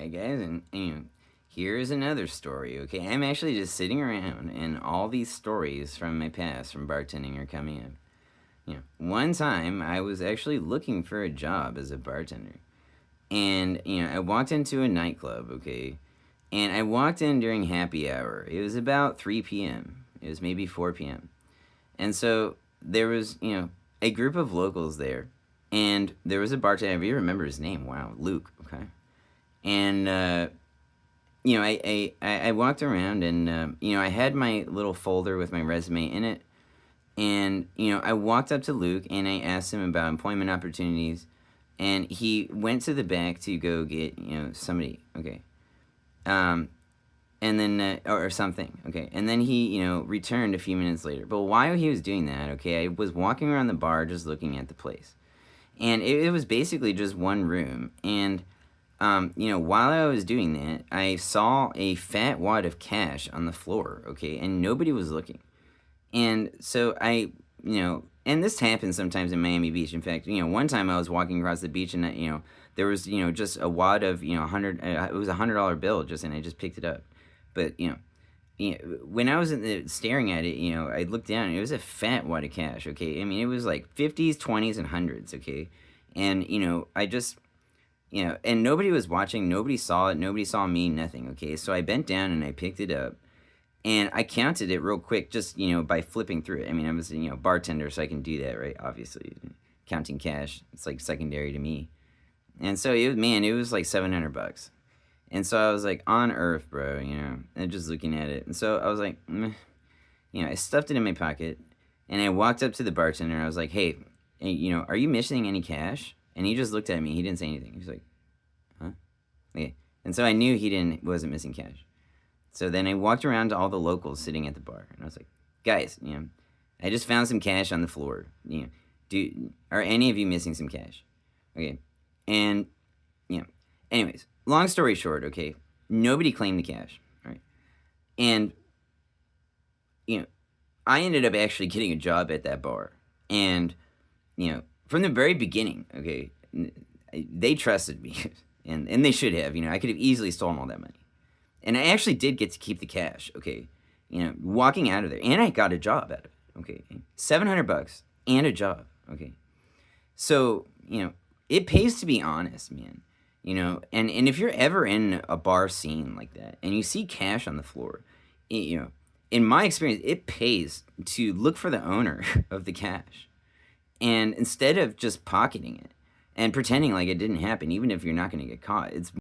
right, guys, and here's another story. Okay, I'm actually just sitting around, and all these stories from my past, from bartending, are coming up. One time I was actually looking for a job as a bartender, and I walked into a nightclub. Okay, and I walked in during happy hour. It was about 3 p.m. It was maybe 4 p.m. And so there was a group of locals there, and there was a bartender. If you remember his name, wow, Luke. Okay, and I walked around, and I had my little folder with my resume in it, and I walked up to Luke and I asked him about employment opportunities, and he went to the back to go get somebody. Okay, um, and then or something. Okay, and then he returned a few minutes later. But while he was doing that, okay, I was walking around the bar just looking at the place, and it was basically just one room. And while I was doing that, I saw a fat wad of cash on the floor. Okay, and nobody was looking. And so and this happens sometimes in Miami Beach. In fact, one time I was walking across the beach, and there was just a wad of 100. It was $100 bill, and I just picked it up. But when I was staring at it, I looked down, and it was a fat wad of cash. Okay, I mean, it was like 50s, 20s, and hundreds. Okay, and I just and nobody was watching, nobody saw it, nobody saw me, nothing. Okay, so I bent down and I picked it up, and I counted it real quick, just by flipping through it. I mean, I was bartender, so I can do that, right? Obviously, counting cash, it's like secondary to me. And so it was like $700. And so I was like, on earth, bro, and just looking at it. And so I was like, meh. I stuffed it in my pocket, and I walked up to the bartender, and I was like, hey, are you missing any cash? And he just looked at me. He didn't say anything. He was like, huh? Okay. And so I knew wasn't missing cash. So then I walked around to all the locals sitting at the bar, and I was like, guys, I just found some cash on the floor. Are any of you missing some cash? Okay. And, anyways, long story short, okay, nobody claimed the cash, right? And, I ended up actually getting a job at that bar. And, from the very beginning, okay, they trusted me, and they should have. I could have easily stolen all that money. And I actually did get to keep the cash, okay? Walking out of there. And I got a job out of it, okay? $700 and a job, okay? So, it pays to be honest, man. And if you're ever in a bar scene like that and you see cash on the floor, in my experience, it pays to look for the owner of the cash. And instead of just pocketing it and pretending like it didn't happen, even if you're not going to get caught, it's